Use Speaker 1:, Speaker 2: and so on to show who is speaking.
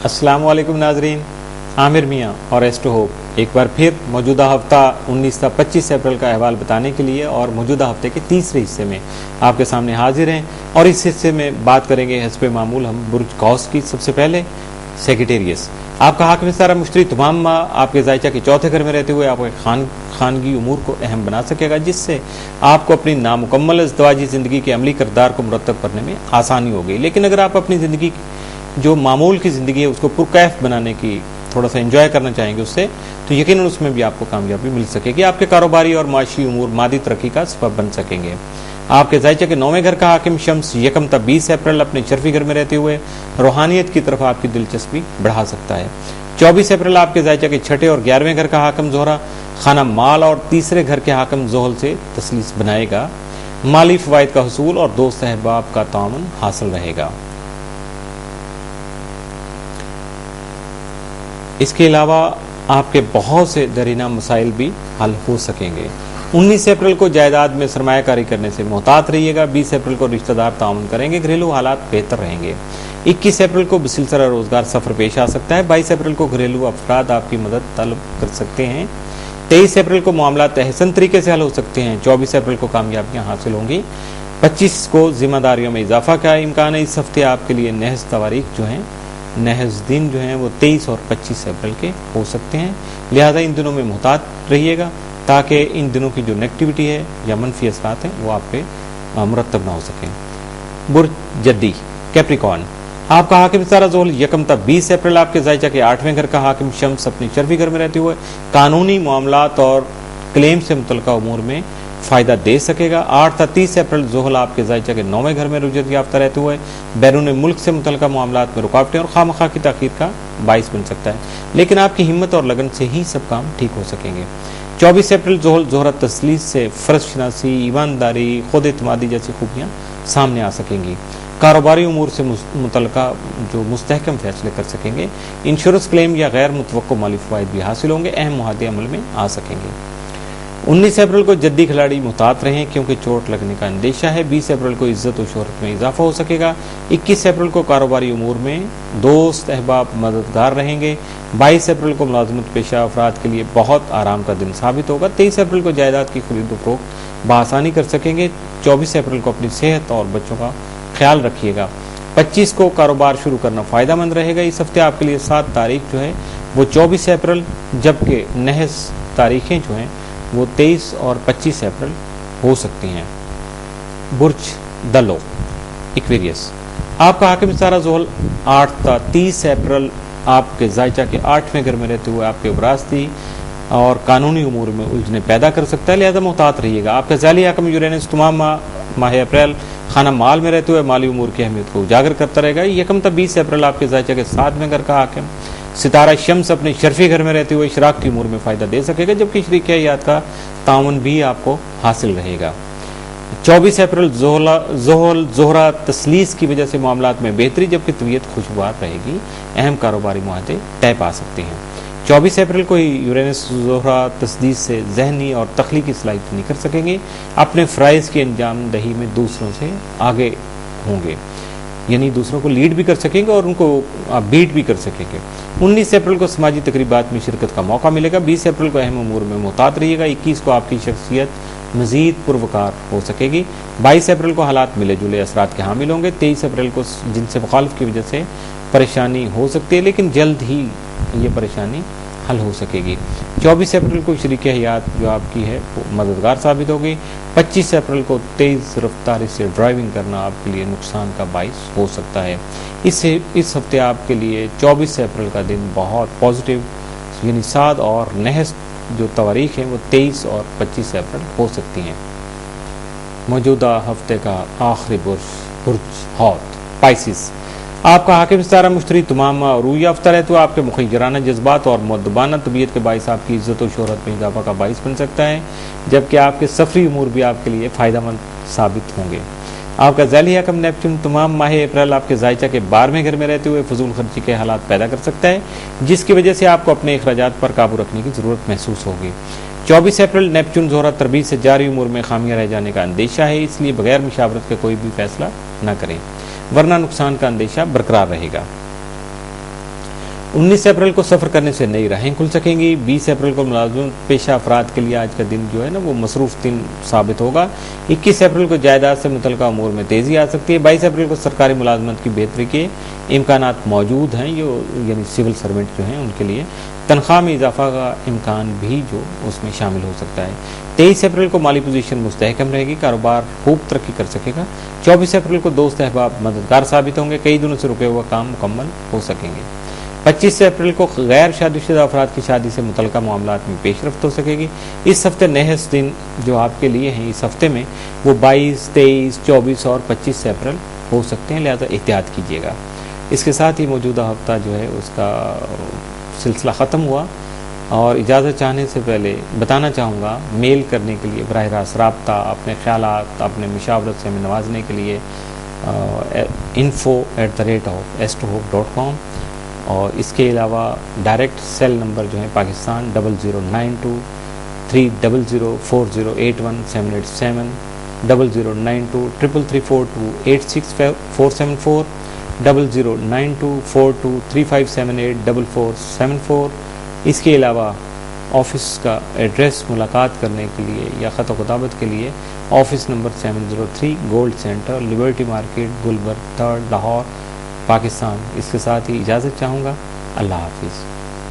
Speaker 1: अस्सलाम वालेकुम नाजरीन, आमिर मियाँ और एस्ट्रो होप एक बार फिर मौजूदा हफ्ता 19 से 25 अप्रैल का अहवाल बताने के लिए और मौजूदा हफ्ते के तीसरे हिस्से में आपके सामने हाजिर हैं। और इस हिस्से में बात करेंगे हस्बे मामूल हम बुर्ज गौस की। सबसे पहले सेक्रेटेरियस, आपका हाकिम सारा मुश्तरी तमाम माह आपके जायचा के चौथे घर में रहते हुए आपके खानगी उमूर को अहम बना सकेगा, जिससे आपको अपनी नामुकम्मल अज़दवाजी ज़िंदगी के अमली किरदार को मुरतब करने में आसानी होगी। लेकिन अगर आप अपनी ज़िंदगी जो मामूल की ज़िंदगी है उसको पुरकैफ बनाने की थोड़ा सा एंजॉय करना चाहेंगे उससे, तो यकीनन उसमें भी आपको कामयाबी मिल सकेगी। आपके कारोबारी और माशी उमूर मादी तरक्की का सबब बन सकेंगे। आपके जायचे के 9वें घर का हाकिम शम्स 1 से 20 अप्रैल अपने शर्फी घर में रहते हुए रूहानियत की तरफ आपकी दिलचस्पी बढ़ा सकता है। 24 अप्रैल आपके जायचे के 6ठे और 11वें घर का हाकिम जोहरा खाना माल और तीसरे घर के हाकिम जोहल से तसलीस बनाएगा। माली फवायद का हसूल और दोस्त अहबाब का ताउन हासिल रहेगा। इसके अलावा आपके बहुत से दरीना मसाइल भी हल हो सकेंगे। 19 अप्रैल को जायदाद में सरमायाकारी करने से मोहतात रहिएगा। 20 अप्रैल को रिश्तेदार ताउन करेंगे, घरेलू हालात बेहतर रहेंगे। 21 अप्रैल को बसिलसिला रोजगार सफर पेश आ सकता है। 22 अप्रैल को घरेलू अफराद आपकी मदद तलब कर सकते हैं। 23 अप्रैल को मामलात अहसन तरीके से हल हो सकते हैं। 24 अप्रैल को कामयाबियां हासिल होंगी। 25 को जिम्मेदारियों में इजाफा का इम्कान है। इस हफ्ते आपके लिए नहज तवारीख जो हैं, नहज दिन जो हैं वो 23 और 25 अप्रैल के हो सकते हैं। लिहाजा इन दिनों में मुहतात रहिएगा ताकि इन दिनों की जो नेगेटिविटी है या मनफी असरात हैं वो आप पे मुरतब ना हो सकें। बुर्ज जद्दी कैप्रिकॉर्न, आपका हाकिम सारा जोहल 1 से 20 अप्रैल आपके जायचा के 8वें घर का हाकिम शम्स अपने शर्फी घर में रहते हुए कानूनी मामलात और क्लेम से मुतल्लिका उमूर में फ़ायदा दे सकेगा। 8 से 30 अप्रैल जोहल आपके जायचा के 9वें घर में रुजत याफ्ता रहते हुए बैरून मुल्क से मुतल्लिका मामलात में रुकावटें और खामखा की ताख़ीर का बाइस बन सकता है, लेकिन आपकी हिम्मत और लगन से ही सब काम ठीक हो सकेंगे। 24 अप्रैल जोहल जोहरा तसलीस से फ़र्ज शनासी, ईमानदारी, खुद एतमादी जैसी खूबियाँ सामने आ सकेंगी। कारोबारी उमूर से मुतल्लिका जो मुस्तहकम फैसले कर सकेंगे। इंश्योरेंस क्लेम या गैर मुतवक्को माली फ़वाइद भी हासिल होंगे। अहम मुहादे अमल में आ सकेंगे। 19 अप्रैल को जद्दी खिलाड़ी मुहतात रहें क्योंकि चोट लगने का अंदेशा है। 20 अप्रैल को इज्जत और शोहरत में इजाफा हो सकेगा। 21 अप्रैल को कारोबारी उमूर में दोस्त अहबाब मददगार रहेंगे। 22 अप्रैल को मुलाजमत पेशा अफराद के लिए बहुत आराम का दिन साबित होगा। 23 अप्रैल को जायदाद की खरीद फरोख्त बआसानी कर सकेंगे। 24 अप्रैल को अपनी सेहत और बच्चों का ख्याल रखिएगा। 25 को कारोबार शुरू करना फ़ायदेमंद रहेगा। इस हफ्ते आपके लिए 7 तारीख जो है वो 24 अप्रैल, जबकि नहस तारीखें जो हैं वो 23 और 25 अप्रैल हो सकती हैं। बुर्ज दलो एक्वेरियस, आपका हाकिम सारा जोहल 8 से 30 अप्रैल आपके जायचा के 8वें घर में रहते हुए आपके वरासती और कानूनी उमूर में उलझने पैदा कर सकता है। लिहाजा मुहतात रहिएगा। आपका ज़ाली हाकिम यूरेनस तमाम माह अप्रैल खाना माल में रहते हुए माली उमूर की अहमियत को उजागर करता रहेगा। 1 से 20 अप्रैल आपके जायचा के 7वें घर का हाकिम सितारा शम्स अपने शर्फी घर में रहते हुए इशराक की उमूर में फ़ायदा दे सकेगा, जबकि शरीक हयात का ताउन भी आपको हासिल रहेगा। 24 अप्रैल जोहल जोहरा तसलीस की वजह से मामलात में बेहतरी, जबकि तबीयत खुशगवार रहेगी। अहम कारोबारी मुआहदे तय पा सकते हैं। 24 अप्रैल को ही यूरेनस जोहरा तसदीस से जहनी और तख्लीकी सलाहियत नहीं कर सकेंगे। अपने फ़राइज़ की अंजाम दही में दूसरों से आगे होंगे, यानी दूसरों को लीड भी कर सकेंगे और उनको बीट भी कर सकेंगे। 19 अप्रैल को समाजी तकरीबात में शिरकत का मौका मिलेगा। 20 अप्रैल को अहम उमूर में मुहतात रहिएगा। 21 को आपकी शख्सियत मज़ीद पुरवकार हो सकेगी। 22 अप्रैल को हालात मिले जुले असरात के हामिल होंगे। 23 अप्रैल को जिनसे मुखालिफ की वजह से परेशानी हो सकती है, लेकिन जल्द ही ये परेशानी हल हो सकेगी। 24 अप्रैल को शरीक हयात जो आपकी है वो मददगार साबित होगी। 25 अप्रैल को तेज़ रफ्तारी से ड्राइविंग करना आपके लिए नुकसान का बाइस हो सकता है। इस हफ्ते आपके लिए 24 अप्रैल का दिन बहुत पॉजिटिव, यानी 7 और नहस जो तवारीख हैं वो 23 और 25 अप्रैल हो सकती हैं। मौजूदा हफ्ते का आखिरी बुर्ज हौत पाइसिस, आपका हाकिम सितारा मुश्तरी तमाम रूई याफ्ता है तो आपके मुखय्यराना जज्बात और मुअद्दबाना तबीयत के बाइस आपकी इज्जत और शोहरत में इजाफा का बाइस बन सकता है, जबकि आपके सफरी उमूर भी आपके लिए फ़ायदेमंद साबित होंगे। आपका ज़ाली हाकिम नेपच्यून तमाम माह अप्रैल आपके जायचा के 12वें घर में रहते हुए फजूल खर्ची के हालात पैदा कर सकता है, जिसकी वजह से आपको अपने अखराजात पर काबू रखने की ज़रूरत महसूस होगी। 24 अप्रैल नेपच्यून जोहरा तरबीत से जारी उमूर में खामियां रह जाने का अंदेशा है, इसलिए बगैर मुशावरत के कोई भी फैसला न करें, वरना नुकसान का अंदेशा बरकरार रहेगा। 19 अप्रैल को सफ़र करने से नई राहें खुल सकेंगी। 20 अप्रैल को मुलाजिम पेशा अफराद के लिए आज का दिन जो है ना वो मसरूफ़ दिन साबित होगा। 21 अप्रैल को जायदाद से मुतल्लिक़ा अमूर में तेज़ी आ सकती है। 22 अप्रैल को सरकारी मुलाजमत की बेहतरी के इम्कानात मौजूद हैं, यानी सिविल सर्वेंट जो हैं उनके लिए तनख्वाह में इजाफा का इम्कान भी जो उसमें शामिल हो सकता है। 23 अप्रैल को माली पोजीशन मुस्तहकम रहेगी, कारोबार खूब तरक्की कर सकेगा। 24 अप्रैल को दोस्त अहबाब मददगार साबित होंगे, कई दिनों से रुके हुआ काम मुकम्मल हो सकेंगे। 25 अप्रैल को गैर शादीशुदा अफराद की शादी से मुतल्लिक़ा मामलात में पेशरफ्त हो सकेगी। इस हफ्ते नहस दिन जो आपके लिए हैं इस हफ्ते में वो 22, 23, 24 और 25 अप्रैल हो सकते हैं, लिहाजा एहतियात कीजिएगा। इसके साथ ही मौजूदा हफ्ता जो है उसका सिलसिला ख़त्म हुआ और इजाज़त चाहने से पहले बताना चाहूँगा मेल करने के लिए बराह रास्त रब्ता, अपने ख़यालात अपने मशावरत से हमें नवाजने के लिए info@astrhope.com और इसके अलावा डायरेक्ट सेल नंबर जो है पाकिस्तान 0092 300 4081 787 0092 33342 86474 0092 42 3578 4474। इसके अलावा ऑफिस का एड्रेस मुलाकात करने के लिए या ख़त ख़ुताबत के लिए office number 703 Gold Centre, Liberty Market, Gulberg 3rd, Lahore, Pakistan. इसके साथ ही इजाज़त चाहूँगा। अल्लाह हाफिज़।